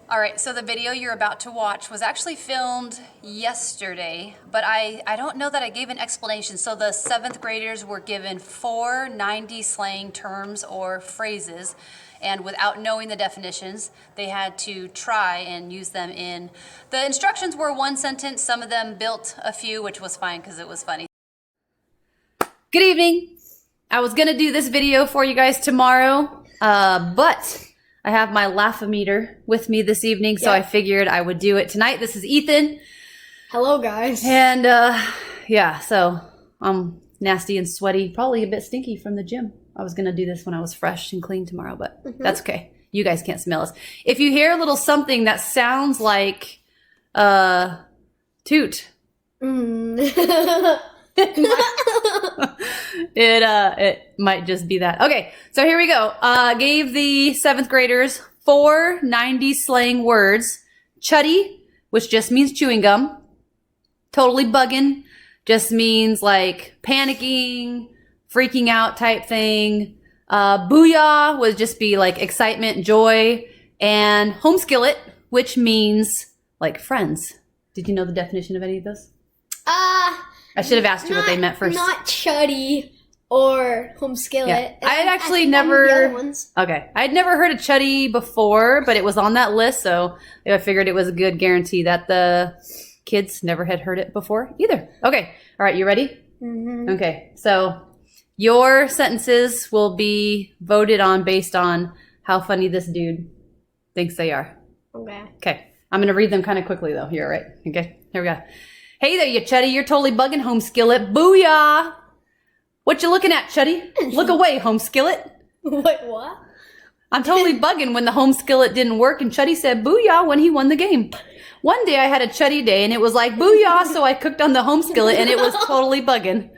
All right, so the video you're about to watch was actually filmed yesterday, but I don't know that I gave an explanation. So the 7th graders were given 4 90s slang terms or phrases, and without knowing the definitions, they had to try and use them in. The instructions were one sentence. Some of them built a few, which was fine because it was funny. Good evening. I was gonna do this video for you guys tomorrow, but I have my laugh-o-meter with me this evening, so I figured I would do it tonight. This is Ethan. Hello, guys. And, yeah, so I'm nasty and sweaty, probably a bit stinky from the gym. I was going to do this when I was fresh and clean tomorrow, but that's okay. You guys can't smell us. If you hear a little something that sounds like, toot. It might just be that. Okay, so here we go. Gave the 7th graders 4 90s slang words. Chuddy, which just means chewing gum. Totally buggin', just means like panicking, freaking out type thing. Booyah would just be like excitement, joy. And home skillet, which means like friends. Did you know the definition of any of those? I should have asked you what they meant first. Not Chuddy or home skillet. Yeah. I had actually never. Okay, I had never heard of Chuddy before, but it was on that list, so I figured it was a good guarantee that the kids never had heard it before either. Okay, all right, you ready? Mm-hmm. Okay, so your sentences will be voted on based on how funny this dude thinks they are. Okay. Okay, I'm gonna read them kind of quickly though. You're right. Okay, here we go. Hey there, you Chuddy. You're totally bugging, home skillet. Booyah! What you looking at, Chuddy? Look away, home skillet. Wait, what? I'm totally bugging when the home skillet didn't work, and Chuddy said booyah when he won the game. One day I had a Chuddy day, and it was like booyah, so I cooked on the home skillet, and it was totally bugging.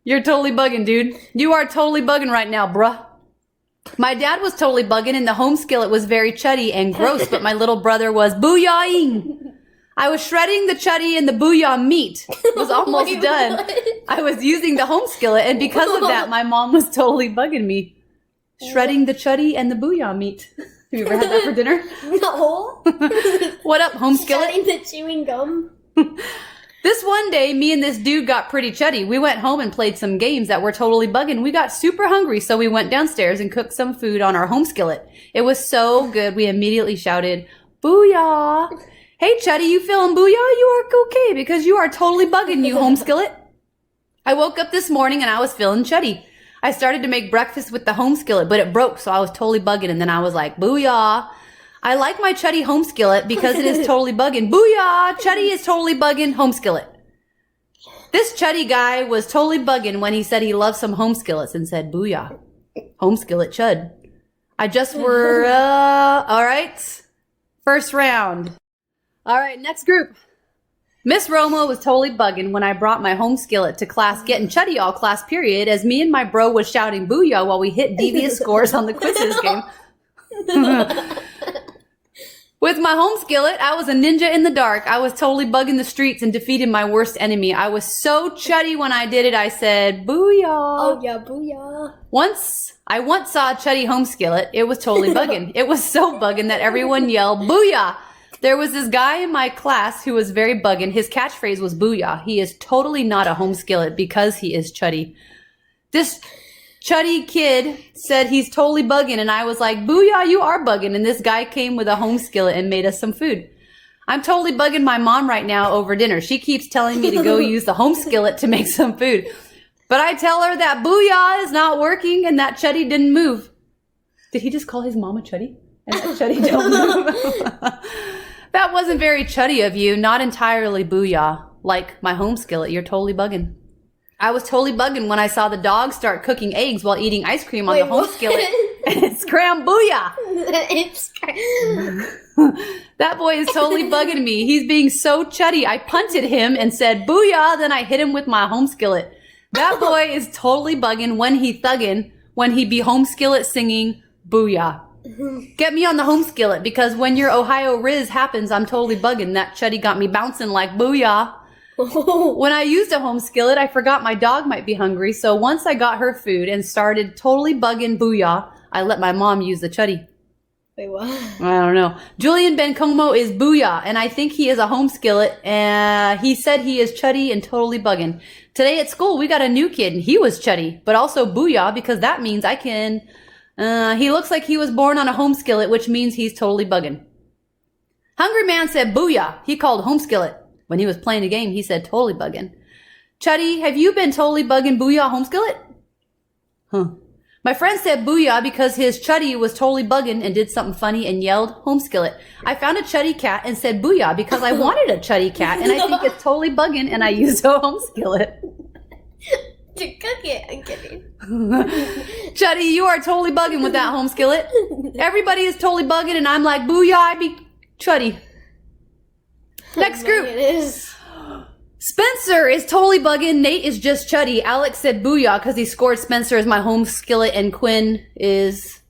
You're totally bugging, dude. You are totally bugging right now, bruh. My dad was totally bugging, and the home skillet was very Chuddy and gross, but my little brother was booyahing. I was shredding the Chuddy and the Booyah meat. It was almost Wait, done. what? I was using the home skillet, and because of that, my mom was totally bugging me. Shredding the Chuddy and the Booyah meat. Have you ever had that for dinner? No. What up, home skillet? Shredding the chewing gum. This one day, me and this dude got pretty Chuddy. We went home and played some games that were totally bugging. We got super hungry, so we went downstairs and cooked some food on our home skillet. It was so good, we immediately shouted, Booyah! Hey, Chuddy, you feeling booyah? You are okay because you are totally bugging, you home skillet. I woke up this morning and I was feeling Chuddy. I started to make breakfast with the home skillet, but it broke, so I was totally bugging. And then I was like, booyah. I like my Chuddy home skillet because it is totally bugging. Booyah! Chuddy is totally bugging, home skillet. This Chuddy guy was totally bugging when he said he loved some home skillets and said, booyah. Home skillet chud. I just were, all right. First round. All right, next group. Miss Roma was totally bugging when I brought my home skillet to class, getting Chuddy all class period, as me and my bro was shouting booyah while we hit devious scores on the quizzes game. With my home skillet, I was a ninja in the dark. I was totally bugging the streets and defeating my worst enemy. I was so Chuddy when I did it, I said, booyah. Oh, yeah, booyah. I once saw a Chuddy home skillet. It was totally bugging. It was so bugging that everyone yelled, booyah. There was this guy in my class who was very bugging. His catchphrase was booyah. He is totally not a home skillet because he is Chuddy. This Chuddy kid said he's totally bugging, and I was like, booyah, you are bugging. And this guy came with a home skillet and made us some food. I'm totally bugging my mom right now over dinner. She keeps telling me to go use the home skillet to make some food. But I tell her that booyah is not working and that Chuddy didn't move. Did he just call his mom a Chuddy? And that Chuddy don't move? That wasn't very Chuddy of you. Not entirely booyah. Like my home skillet, you're totally bugging. I was totally bugging when I saw the dog start cooking eggs while eating ice cream on the home skillet. And it's cram booyah. That boy is totally bugging me. He's being so Chuddy. I punted him and said booyah, then I hit him with my home skillet. That boy is totally bugging when he thugging, when he be home skillet singing booyah. Get me on the home skillet, because when your Ohio Riz happens, I'm totally bugging. That Chuddy got me bouncing like booyah. When I used a home skillet, I forgot my dog might be hungry, so once I got her food and started totally bugging booyah, I let my mom use the Chuddy. Wait, what? I don't know. Julian Bencomo is Booyah, and I think he is a home skillet. And he said he is Chuddy and totally bugging. Today at school, we got a new kid, and he was Chuddy, but also Booyah, because that means I can... he looks like he was born on a home skillet, which means he's totally bugging. Hungry Man said Booyah. He called home skillet. When he was playing a game, he said totally bugging. Chuddy, have you been totally bugging Booyah home skillet? Huh. My friend said Booyah because his Chuddy was totally bugging and did something funny and yelled home skillet. I found a Chuddy cat and said Booyah because I wanted a Chuddy cat and I think it's totally bugging and I used a home skillet. To cook it. I'm kidding. Chuddy, you are totally bugging with that home skillet. Everybody is totally bugging and I'm like, Booyah, I be Chuddy. Next group. It is. Spencer is totally bugging. Nate is just Chuddy. Alex said Booyah because he scored Spencer as my home skillet and Quinn is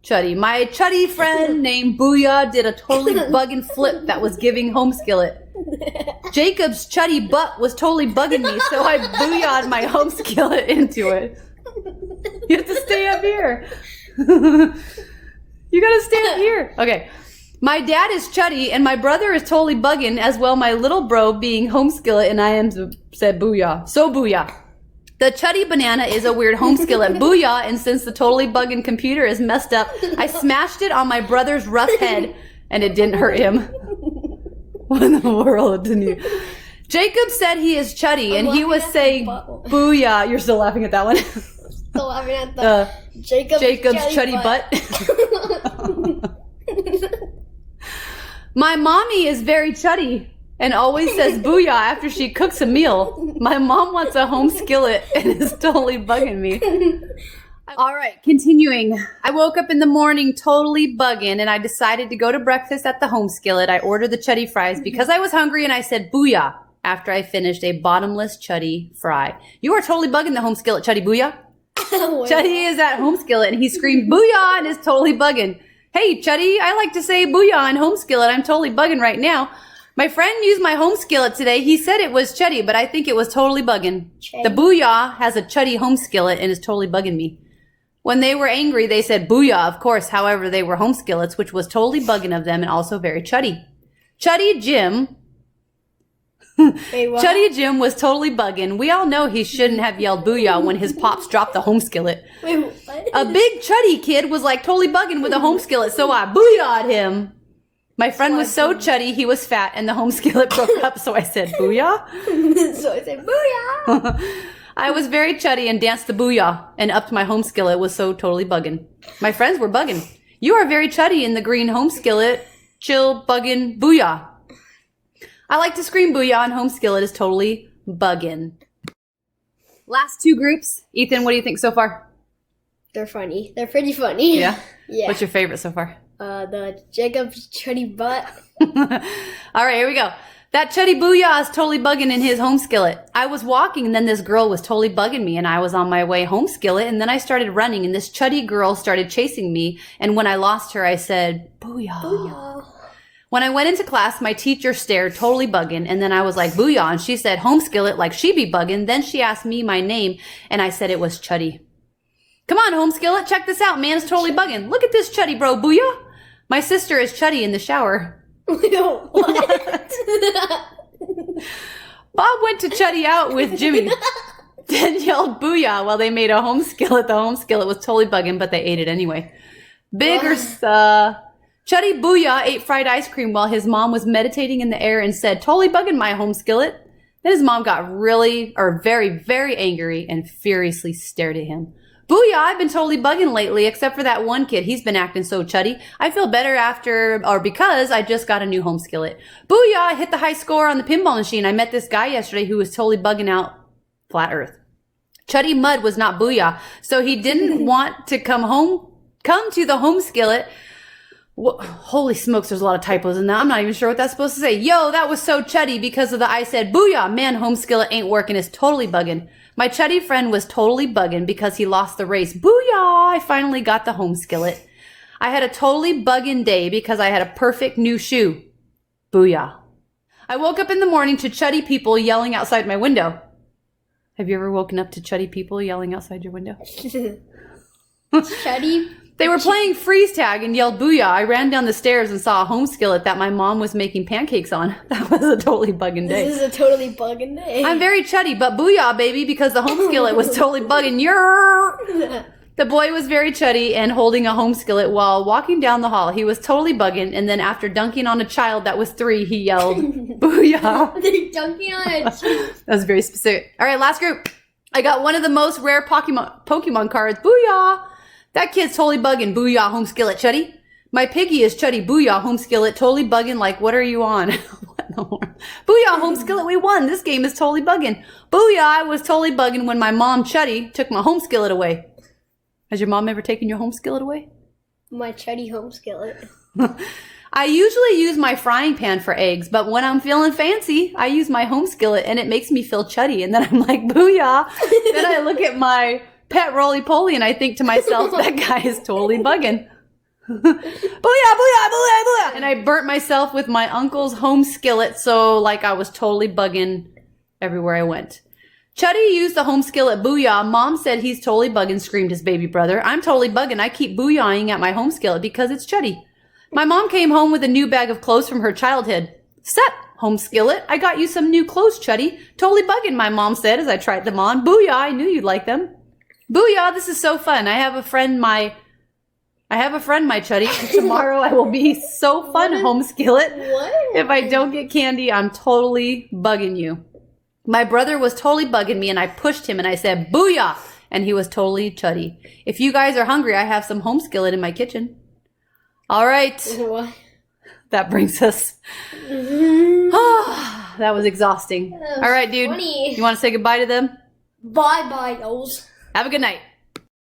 Chuddy. My Chuddy friend named Booyah did a totally bugging flip that was giving home skillet. Jacob's Chuddy butt was totally bugging me, so I Booyah'd my home skillet into it. You have to stay up here. You gotta stay up here. Okay. My dad is Chuddy, and my brother is totally bugging, as well my little bro being home skillet, and I am said Booyah. So Booyah. The Chuddy banana is a weird home skillet. Booyah, and since the totally bugging computer is messed up, I smashed it on my brother's rough head, and it didn't hurt him. What in the world didn't you? Jacob said he is Chuddy, and he was saying Booyah. You're still laughing at that one? Still laughing at the Jacob's Chuddy butt. My mommy is very Chuddy and always says Booyah after she cooks a meal. My mom wants a home skillet and is totally bugging me. All right, continuing. I woke up in the morning totally bugging and I decided to go to breakfast at the home skillet. I ordered the Chuddy fries because I was hungry and I said Booyah after I finished a bottomless Chuddy fry. You are totally bugging the home skillet, Chuddy. Booyah. Chuddy is at home skillet and he screamed Booyah and is totally bugging. Hey, Chuddy, I like to say Booyah on home skillet. I'm totally bugging right now. My friend used my home skillet today. He said it was Chuddy, but I think it was totally bugging. The Booyah has a Chuddy home skillet and is totally bugging me. When they were angry, they said Booyah, of course. However, they were home skillets, which was totally bugging of them and also very Chuddy. Chuddy Jim... Chuddy Jim was totally bugging. We all know he shouldn't have yelled Booyah when his pops dropped the home skillet. Wait, what? A big Chuddy kid was like totally bugging with a home skillet, so I Booyah'd him. My friend was so Chuddy, he was fat, and the home skillet broke up, so I said Booyah. So I said Booyah. I was very Chuddy and danced the Booyah, and upped my home skillet was so totally bugging. My friends were bugging. You are very Chuddy in the green home skillet. Chill, bugging, Booyah. I like to scream Booyah on home skillet is totally bugging. Last two groups. Ethan, what do you think so far? They're funny. They're pretty funny. Yeah? Yeah. What's your favorite so far? The Jacob's Chuddy butt. All right, here we go. That Chuddy Booyah is totally bugging in his home skillet. I was walking and then this girl was totally bugging me and I was on my way home skillet and then I started running and this Chuddy girl started chasing me and when I lost her I said, Booyah. Booyah. When I went into class, my teacher stared totally bugging and then I was like, Booyah, and she said home skillet like she be bugging. Then she asked me my name and I said it was Chuddy. Come on, home skillet, check this out. Man is totally bugging. Look at this Chuddy, bro. Booyah. My sister is Chuddy in the shower. What? Bob went to Chuddy out with Jimmy. Then yelled Booyah while they made a home skillet. The home skillet was totally bugging, but they ate it anyway. Chuddy Booyah ate fried ice cream while his mom was meditating in the air and said, totally bugging my home skillet. Then his mom got very, very angry and furiously stared at him. Booyah, I've been totally bugging lately, except for that one kid. He's been acting so Chuddy. I feel better because I just got a new home skillet. Booyah, I hit the high score on the pinball machine. I met this guy yesterday who was totally bugging out flat earth. Chuddy Mud was not Booyah, so he didn't want to come to the home skillet. Holy smokes, there's a lot of typos in that. I'm not even sure what that's supposed to say. Yo, that was so Chuddy because of the I said, Booyah, man, home skillet ain't working. It's totally bugging. My Chuddy friend was totally bugging because he lost the race. Booyah, I finally got the home skillet. I had a totally bugging day because I had a perfect new shoe. Booyah. I woke up in the morning to Chuddy people yelling outside my window. Have you ever woken up to Chuddy people yelling outside your window? Chuddy They were playing freeze tag and yelled booyah. I ran down the stairs and saw a home skillet that my mom was making pancakes on. That was a totally bugging day. This is a totally bugging day. I'm very chuddy, but booyah, baby, because the home skillet was totally bugging. The boy was very chuddy and holding a home skillet while walking down the hall. He was totally bugging, and then after dunking on a child that was 3, he yelled, booyah. They're dunking on a child. That was very specific. All right, last group. I got one of the most rare Pokemon cards. Booyah. That kid's totally bugging. Booyah, home skillet, chuddy. My piggy is chuddy. Booyah, home skillet, totally bugging. Like, what are you on? What in the world? Booyah, home skillet, we won. This game is totally bugging. Booyah, I was totally bugging when my mom, Chuddy, took my home skillet away. Has your mom ever taken your home skillet away? My chuddy home skillet. I usually use my frying pan for eggs, but when I'm feeling fancy, I use my home skillet and it makes me feel chuddy. And then I'm like, booyah. Then I look at my pet roly-poly and I think to myself, that guy is totally bugging. Booyah, booyah, booyah, booyah. And I burnt myself with my uncle's home skillet, so like I was totally bugging everywhere I went. Chuddy used the home skillet booyah. Mom said he's totally bugging, screamed his baby brother. I'm totally bugging. I keep booyahing at my home skillet because it's Chuddy. My mom came home with a new bag of clothes from her childhood. Sup, home skillet? I got you some new clothes, Chuddy. Totally bugging, my mom said as I tried them on. Booyah, I knew you'd like them. Booyah, this is so fun. I have a friend, my Chuddy. Tomorrow I will be so fun, home skillet. What? If I don't get candy, I'm totally bugging you. My brother was totally bugging me and I pushed him and I said, booyah! And he was totally chuddy. If you guys are hungry, I have some home skillet in my kitchen. All right. What? That brings us. That was exhausting. That was all right, dude. funny. You want to say goodbye to them? Bye-bye, yo's. Have a good night.